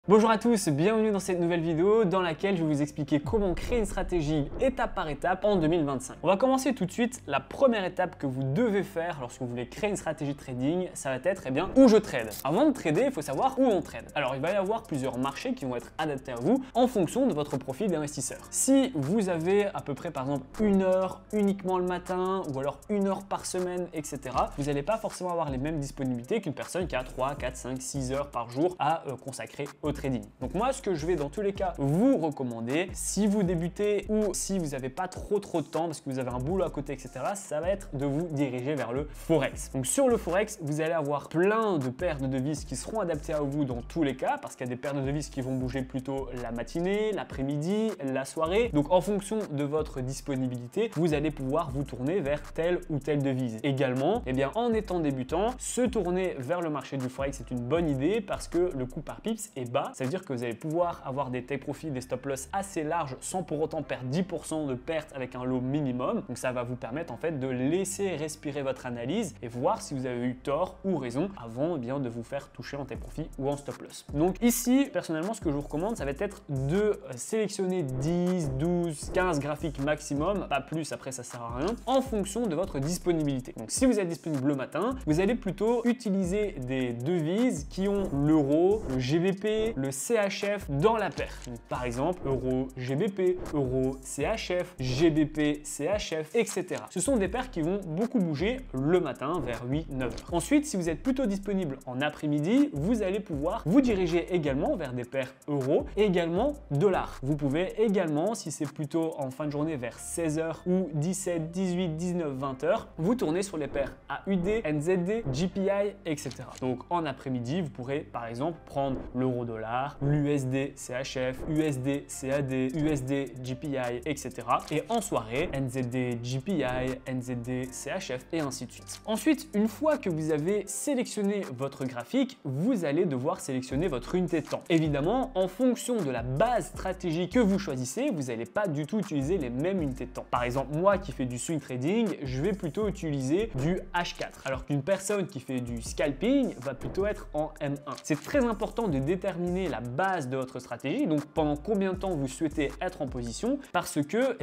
Bonjour à tous, bienvenue dans cette nouvelle vidéo dans laquelle je vais vous expliquer comment créer une stratégie étape par étape en 2025. On va commencer tout de suite. La première étape que vous devez faire lorsque vous voulez créer une stratégie de trading, ça va être où je trade. Avant de trader, il faut savoir où on trade. Alors il va y avoir plusieurs marchés qui vont être adaptés à vous en fonction de votre profil d'investisseur. Si vous avez à peu près par exemple 1 heure uniquement le matin ou alors 1 heure par semaine, etc., vous n'allez pas forcément avoir les mêmes disponibilités qu'une personne qui a 3, 4, 5, 6 heures par jour à consacrer au trading. Donc moi, ce que je vais dans tous les cas vous recommander, si vous débutez ou si vous n'avez pas trop de temps parce que vous avez un boulot à côté, etc., ça va être de vous diriger vers le Forex. Donc sur le Forex, vous allez avoir plein de paires de devises qui seront adaptées à vous dans tous les cas parce qu'il y a des paires de devises qui vont bouger plutôt la matinée, l'après-midi, la soirée. Donc en fonction de votre disponibilité, vous allez pouvoir vous tourner vers telle ou telle devise. Également, en étant débutant, se tourner vers le marché du Forex est une bonne idée parce que le coût par pips est bas. Ça veut dire que vous allez pouvoir avoir des take profits, des stop loss assez larges sans pour autant perdre 10% de perte avec un lot minimum. Donc ça va vous permettre en fait de laisser respirer votre analyse et voir si vous avez eu tort ou raison avant de vous faire toucher en take profit ou en stop loss. Donc ici, personnellement, ce que je vous recommande, ça va être de sélectionner 10, 12, 15 graphiques maximum, pas plus, après ça sert à rien, en fonction de votre disponibilité. Donc si vous êtes disponible le matin, vous allez plutôt utiliser des devises qui ont l'euro, le GBP, le CHF dans la paire. Donc, par exemple, euro GBP, euro CHF, GBP CHF, etc. Ce sont des paires qui vont beaucoup bouger le matin vers 8-9 heures. Ensuite, si vous êtes plutôt disponible en après-midi, vous allez pouvoir vous diriger également vers des paires euros et également dollars. Vous pouvez également, si c'est plutôt en fin de journée vers 16h ou 17, 18, 19, 20 heures, vous tournez sur les paires AUD, NZD, GPI, etc. Donc en après-midi, vous pourrez par exemple prendre l'euro-dollar, l'USD CHF, USD CAD, USD GPI, etc. Et en soirée, NZD GPI, NZD CHF et ainsi de suite. Ensuite, une fois que vous avez sélectionné votre graphique, vous allez devoir sélectionner votre unité de temps. Évidemment, en fonction de la base stratégique que vous choisissez, vous n'allez pas du tout utiliser les mêmes unités de temps. Par exemple, moi qui fais du swing trading, je vais plutôt utiliser du H4, alors qu'une personne qui fait du scalping va plutôt être en M1. C'est très important de déterminer la base de votre stratégie, donc pendant combien de temps vous souhaitez être en position, parce que,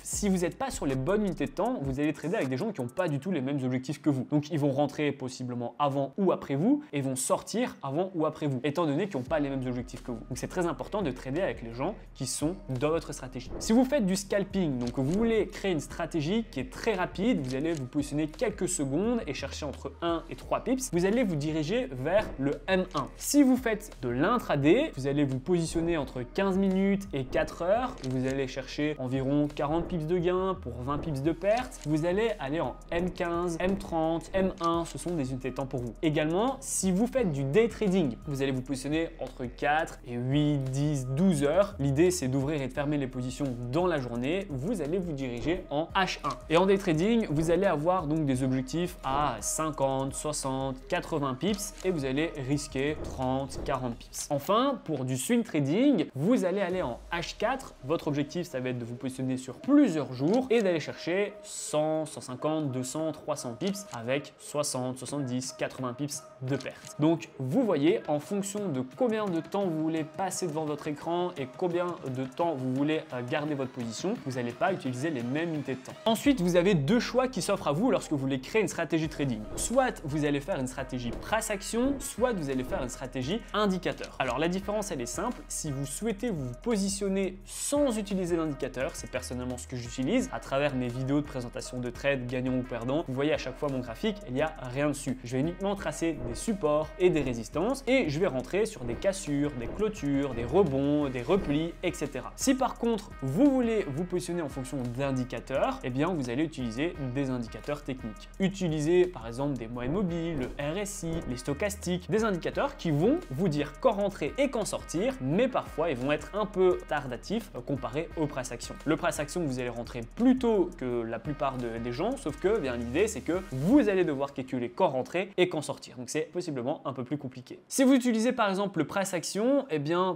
si vous n'êtes pas sur les bonnes unités de temps, vous allez trader avec des gens qui n'ont pas du tout les mêmes objectifs que vous. Donc ils vont rentrer possiblement avant ou après vous et vont sortir avant ou après vous, étant donné qu'ils n'ont pas les mêmes objectifs que vous. Donc c'est très important de trader avec les gens qui sont dans votre stratégie. Si vous faites du scalping, donc vous voulez créer une stratégie qui est très rapide, vous allez vous positionner quelques secondes et chercher entre 1 et 3 pips, vous allez vous diriger vers le M1. Si vous faites de l'intraday, vous allez vous positionner entre 15 minutes et 4 heures, vous allez chercher environ 40 pips de gain pour 20 pips de perte, vous allez aller en M15, M30, M1, ce sont des unités de temps pour vous. Également, si vous faites du day trading, vous allez vous positionner entre 4 et 8, 10, 12 heures. L'idée, c'est d'ouvrir et de fermer les positions dans la journée. Vous allez vous diriger en H1. Et en day trading, vous allez avoir donc des objectifs à 50, 60, 80 pips et vous allez risquer 30, 40 pips. Enfin, pour du swing trading, vous allez aller en H4. Votre objectif, ça va être de vous positionner sur plusieurs jours et d'aller chercher 100, 150, 200, 300 pips avec 60, 70, 80 pips de perte. Donc, vous voyez, en fonction de combien de temps vous voulez passer devant votre écran et combien de temps vous voulez garder votre position, vous n'allez pas utiliser les mêmes unités de temps. Ensuite, vous avez deux choix qui s'offrent à vous lorsque vous voulez créer une stratégie trading. Soit vous allez faire une stratégie price action, soit vous allez faire une stratégie indicateur. Alors la différence, elle est simple. Si vous souhaitez vous positionner sans utiliser l'indicateur, c'est personnellement ce que j'utilise à travers mes vidéos de présentation de trade, gagnant ou perdant. Vous voyez à chaque fois mon graphique, il n'y a rien dessus. Je vais uniquement tracer des supports et des résistances et je vais rentrer sur des cassures, des clôtures, des rebonds, des replis, etc. Si par contre vous voulez vous positionner en fonction d'indicateurs, vous allez utiliser des indicateurs techniques. Utilisez par exemple des moyennes mobiles, le RSI, les stochastiques, des indicateurs qui vont vous dire quand rentrer et quand sortir, mais parfois ils vont être un peu tardatifs comparé au price action. Le price action, vous allez rentrer plus tôt que la plupart des gens, sauf que l'idée c'est que vous allez devoir calculer quand rentrer et quand sortir. Donc c'est possiblement un peu plus compliqué. Si vous utilisez par exemple le price action,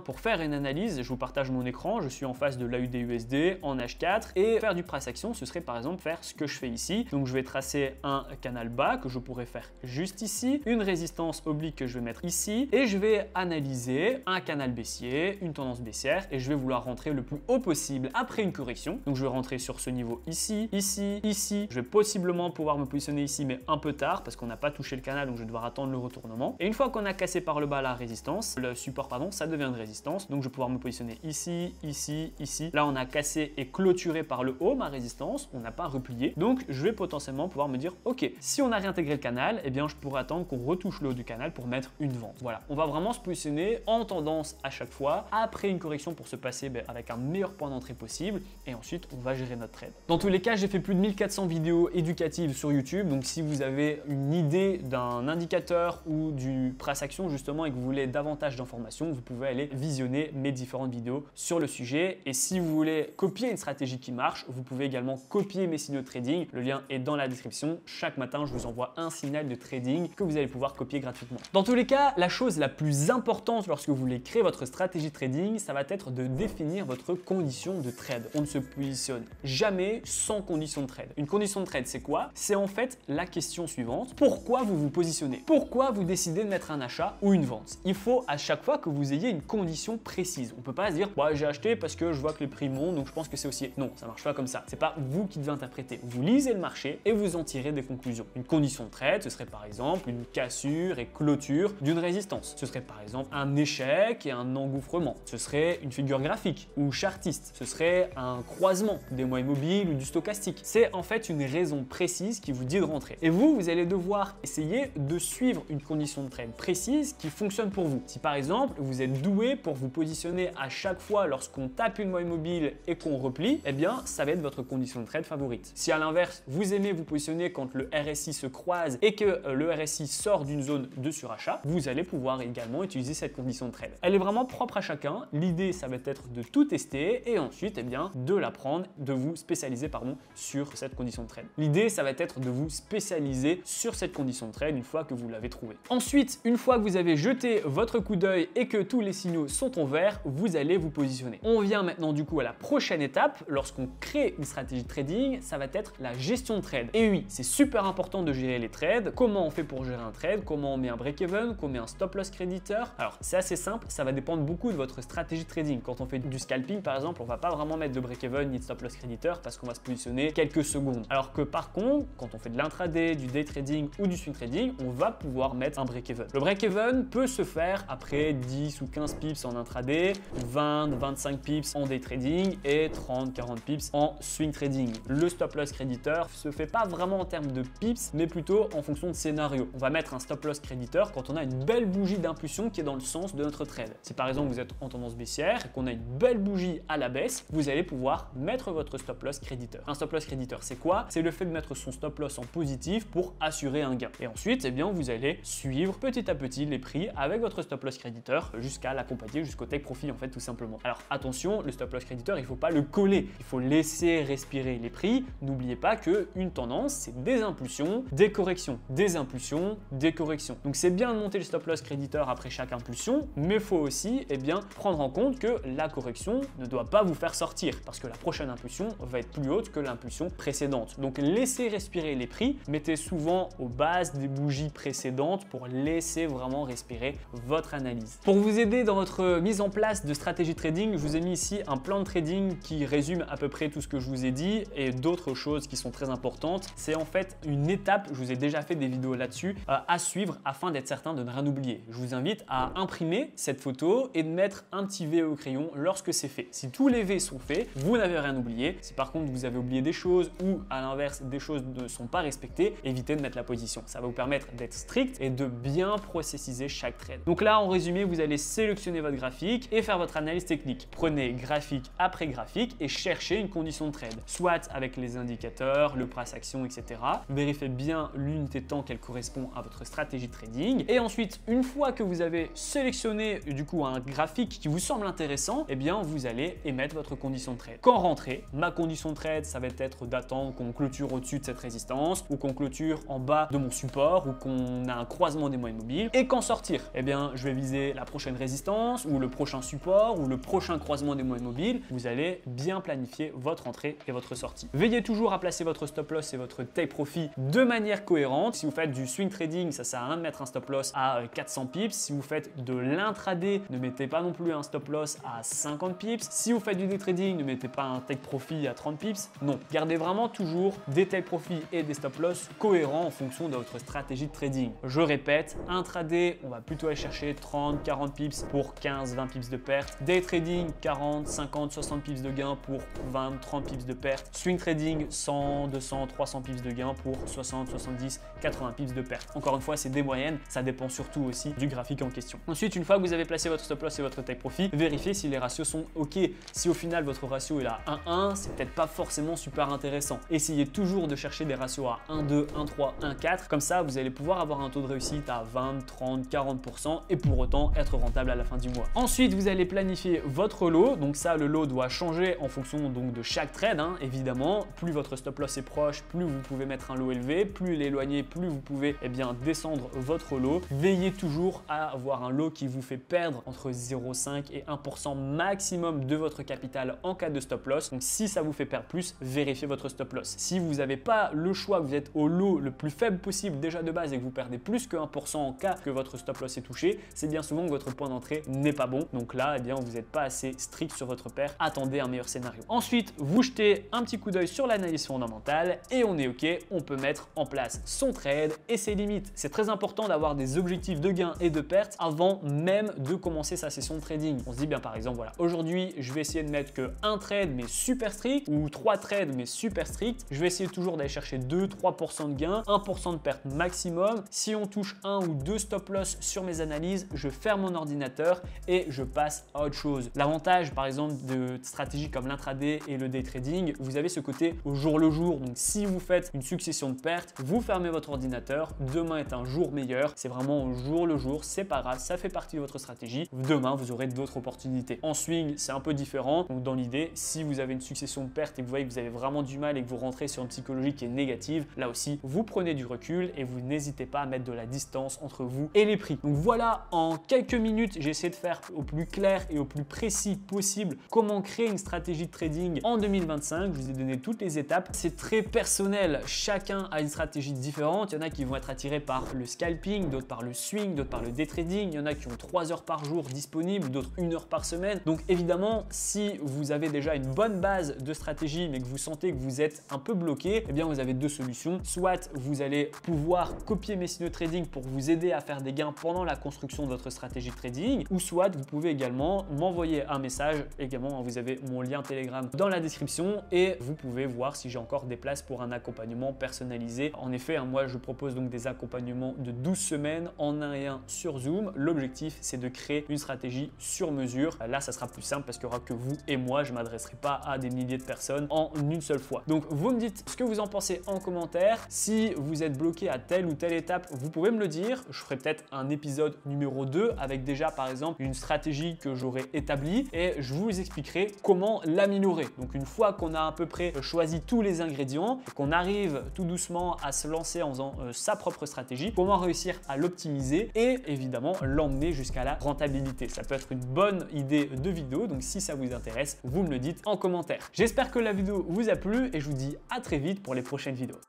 pour faire une analyse, je vous partage mon écran, je suis en face de l'AUD-USD en H4 et faire du price action, ce serait par exemple faire ce que je fais ici. Donc je vais tracer un canal bas que je pourrais faire juste ici, une résistance oblique que je vais mettre ici et je vais analyser haussier, un canal baissier, une tendance baissière et je vais vouloir rentrer le plus haut possible après une correction. Donc je vais rentrer sur ce niveau ici, ici, ici. Je vais possiblement pouvoir me positionner ici mais un peu tard parce qu'on n'a pas touché le canal donc je vais devoir attendre le retournement. Et une fois qu'on a cassé par le bas la résistance, le support pardon, ça devient une résistance. Donc je vais pouvoir me positionner ici, ici, ici. Là on a cassé et clôturé par le haut ma résistance, on n'a pas replié. Donc je vais potentiellement pouvoir me dire ok, si on a réintégré le canal, eh bien je pourrais attendre qu'on retouche le haut du canal pour mettre une vente. Voilà, on va vraiment se positionner en tendance à chaque fois après une correction pour se passer avec un meilleur point d'entrée possible et ensuite on va gérer notre trade. Dans tous les cas, j'ai fait plus de 1400 vidéos éducatives sur YouTube, donc si vous avez une idée d'un indicateur ou du price action justement et que vous voulez davantage d'informations, vous pouvez aller visionner mes différentes vidéos sur le sujet. Et si vous voulez copier une stratégie qui marche, vous pouvez également copier mes signaux de trading. Le lien est dans la description. Chaque matin, je vous envoie un signal de trading que vous allez pouvoir copier gratuitement. Dans tous les cas, la chose la plus importante lorsque vous voulez créer votre stratégie trading, ça va être de définir votre condition de trade. On ne se positionne jamais sans condition de trade. Une condition de trade, c'est quoi? C'est en fait la question suivante. Pourquoi vous vous positionnez? Pourquoi vous décidez de mettre un achat ou une vente? Il faut à chaque fois que vous ayez une condition précise. On ne peut pas se dire bah, j'ai acheté parce que je vois que les prix montent donc je pense que c'est haussier. Non, ça marche pas comme ça. C'est pas vous qui devez interpréter. Vous lisez le marché et vous en tirez des conclusions. Une condition de trade, ce serait par exemple une cassure et clôture d'une résistance. Ce serait par exemple un échec et un engouffrement. Ce serait une figure graphique ou chartiste. Ce serait un croisement des moyens mobiles ou du stochastique. C'est en fait une raison précise qui vous dit de rentrer. Et vous allez devoir essayer de suivre une condition de trade précise qui fonctionne pour vous. Si par exemple, vous êtes doué pour vous positionner à chaque fois lorsqu'on tape une moyenne mobile et qu'on replie, eh bien, ça va être votre condition de trade favorite. Si à l'inverse, vous aimez vous positionner quand le RSI se croise et que le RSI sort d'une zone de surachat, vous allez pouvoir également utiliser cette condition de trade. Elle est vraiment propre à chacun. L'idée, ça va être de tout tester et ensuite, eh bien, de l'apprendre, de vous spécialiser sur cette condition de trade. L'idée, ça va être de vous spécialiser sur cette condition de trade une fois que vous l'avez trouvée. Ensuite, une fois que vous avez jeté votre coup d'œil et que tous les signaux sont en vert, vous allez vous positionner. On vient maintenant du coup à la prochaine étape. Lorsqu'on crée une stratégie de trading, ça va être la gestion de trade. Et oui, c'est super important de gérer les trades. Comment on fait pour gérer un trade? Comment on met un break-even? Comment on met un stop-loss créditeur? Alors, c'est assez simple. Ça va dépendre beaucoup de votre stratégie de trading. Quand on fait du scalping, par exemple, on va pas vraiment mettre de break-even ni de stop-loss créditeur parce qu'on va se positionner quelques secondes. Alors que par contre, quand on fait de l'intraday, du day trading ou du swing trading, on va pouvoir mettre un break-even. Le break-even peut se faire après 10 ou 15 pips en intraday, 20, 25 pips en day trading et 30, 40 pips en swing trading. Le stop-loss créditeur se fait pas vraiment en termes de pips, mais plutôt en fonction de scénario. On va mettre un stop-loss créditeur quand on a une belle bougie d'impulsion qui est dans le sens de notre trade. Si par exemple vous êtes en tendance baissière et qu'on a une belle bougie à la baisse, vous allez pouvoir mettre votre stop-loss créditeur. Un stop-loss créditeur, c'est quoi? C'est le fait de mettre son stop-loss en positif pour assurer un gain. Et ensuite, eh bien, vous allez suivre petit à petit les prix avec votre stop-loss créditeur jusqu'à l'accompagner jusqu'au take profit en fait tout simplement. Alors attention, le stop-loss créditeur, il ne faut pas le coller. Il faut laisser respirer les prix. N'oubliez pas qu'une tendance, c'est des impulsions, des corrections, des impulsions, des corrections. Donc c'est bien de monter le stop-loss créditeur après chaque impulsion, mais il faut aussi eh bien, prendre en compte que la correction ne doit pas vous faire sortir parce que la prochaine impulsion va être plus haute que l'impulsion précédente. Donc laissez respirer les prix, mettez souvent aux bases des bougies précédentes pour laisser vraiment respirer votre analyse. Pour vous aider dans votre mise en place de stratégie trading, je vous ai mis ici un plan de trading qui résume à peu près tout ce que je vous ai dit et d'autres choses qui sont très importantes. C'est en fait une étape, je vous ai déjà fait des vidéos là-dessus, à suivre afin d'être certain de ne rien oublier. Je vous invite à imprimer cette photo et de mettre un petit V au crayon lorsque c'est fait. Si tous les V sont faits, vous n'avez rien oublié. Si par contre vous avez oublié des choses ou à l'inverse des choses ne sont pas respectées, évitez de mettre la position. Ça va vous permettre d'être strict et de bien processiser chaque trade. Donc là, en résumé, vous allez sélectionner votre graphique et faire votre analyse technique. Prenez graphique après graphique et cherchez une condition de trade, soit avec les indicateurs, le price action, etc. Vérifiez bien l'unité de temps qu'elle correspond à votre stratégie de trading. Et ensuite, une fois que vous avez sélectionné du coup un graphique qui vous semble intéressant, eh bien vous allez émettre votre condition de trade. Quand rentrer, ma condition de trade, ça va être d'attendre qu'on clôture au-dessus de cette résistance ou qu'on clôture en bas de mon support ou qu'on a un croisement des moyennes mobiles. Et quand sortir, eh bien je vais viser la prochaine résistance ou le prochain support ou le prochain croisement des moyennes mobiles. Vous allez bien planifier votre entrée et votre sortie. Veillez toujours à placer votre stop loss et votre take profit de manière cohérente. Si vous faites du swing trading, ça sert à rien de mettre un stop loss à 400 pips. Si vous faites de l'intraday, ne mettez pas non plus un stop loss à 50 pips. Si vous faites du day trading, ne mettez pas un take profit à 30 pips. Non, gardez vraiment toujours des take profit et des stop loss cohérents en fonction de votre stratégie de trading. Je répète, intraday, on va plutôt aller chercher 30, 40 pips pour 15, 20 pips de perte. Day trading, 40, 50, 60 pips de gain pour 20, 30 pips de perte. Swing trading, 100, 200, 300 pips de gain pour 60, 70, 80 pips de perte. Encore une fois, c'est des moyennes, ça dépend surtout aussi du graphique en question. Ensuite, une fois que vous avez placé votre stop loss et votre take profit, vérifiez si les ratios sont OK. Si au final votre ratio est à 1,1, c'est peut-être pas forcément super intéressant. Essayez toujours de chercher des ratios à 1,2, 1,3, 1,4. Comme ça, vous allez pouvoir avoir un taux de réussite à 20, 30, 40% et pour autant être rentable à la fin du mois. Ensuite, vous allez planifier votre lot. Donc ça, le lot doit changer en fonction donc de chaque trade, évidemment. Plus votre stop loss est proche, plus vous pouvez mettre un lot élevé. Plus il est éloigné, plus vous pouvez descendre votre lot. Veillez toujours à avoir un lot qui vous fait perdre entre 0,5 et 1% maximum de votre capital en cas de stop loss. Donc si ça vous fait perdre plus, vérifiez votre stop loss. Si vous n'avez pas le choix, que vous êtes au lot le plus faible possible déjà de base et que vous perdez plus que 1% en cas que votre stop loss est touché, c'est bien souvent que votre point d'entrée n'est pas bon. Donc là, vous n'êtes pas assez strict sur votre paire. Attendez un meilleur scénario. Ensuite, vous jetez un petit coup d'œil sur l'analyse fondamentale et on est OK, on peut mettre en place son trade et ses limites. C'est très important d'avoir des objectifs de gain et de perte avant même de commencer sa session de trading. On se dit bien par exemple, voilà, aujourd'hui, je vais essayer de mettre que un trade mais super strict ou 3 trades mais super strict. Je vais essayer toujours d'aller chercher 2-3% de gain, 1% de perte maximum. Si on touche un ou deux stop loss sur mes analyses, je ferme mon ordinateur et je passe à autre chose. L'avantage par exemple de stratégies comme l'intraday et le day trading, vous avez ce côté au jour le jour. Donc si vous faites une succession de pertes, vous fermez votre ordinateur, demain est un jour meilleur. C'est vraiment au jour le jour, c'est pas grave, ça fait partie de votre stratégie. Demain, vous aurez d'autres opportunités. En swing, c'est un peu différent. Donc dans l'idée, si vous avez une succession de pertes et que vous voyez que vous avez vraiment du mal et que vous rentrez sur une psychologie qui est négative, là aussi, vous prenez du recul et vous n'hésitez pas à mettre de la distance entre vous et les prix. Donc voilà, en quelques minutes, j'ai essayé de faire au plus clair et au plus précis possible comment créer une stratégie de trading en 2025. Je vous ai donné toutes les étapes. C'est très personnel. Chacun a une stratégie différente. Il y en a qui vont être attirés par le scalping, d'autres par le swing, d'autres par le day trading. Il y en a qui ont 3 heures par jour disponibles, d'autres 1 heure par semaine. Donc évidemment, si vous avez déjà une bonne base de stratégie, mais que vous sentez que vous êtes un peu bloqué, eh bien vous avez deux solutions. Soit vous allez pouvoir copier mes signaux de trading pour vous aider à faire des gains pendant la construction de votre stratégie de trading, ou soit vous pouvez également m'envoyer un message. Également, vous avez mon lien Telegram dans la description et vous pouvez voir si j'ai encore des places pour un accompagnement personnalisé. En effet, moi je propose donc des accompagnements de 12 semaines en 1 et 1 sur Zoom. L'objectif, c'est de créer une stratégie sur mesure. Là, ça sera plus simple parce qu'il n'y aura que vous et moi. Je ne m'adresserai pas à des milliers de personnes en une seule fois. Donc, vous me dites ce que vous en pensez en commentaire. Si vous êtes bloqué à telle ou telle étape, vous pouvez me le dire. Je ferai peut-être un épisode numéro 2 avec déjà, par exemple, une stratégie que j'aurai établie et je vous expliquerai comment l'améliorer. Donc, une fois qu'on a à peu près choisi tous les ingrédients et qu'on arrive tout doucement à se lancer en faisant sa propre stratégie, comment réussir à l'optimiser et évidemment l'emmener jusqu'à la rentabilité. Ça peut être une bonne idée de vidéo, donc si ça vous intéresse, vous me le dites en commentaire. J'espère que la vidéo vous a plu et je vous dis à très vite pour les prochaines vidéos.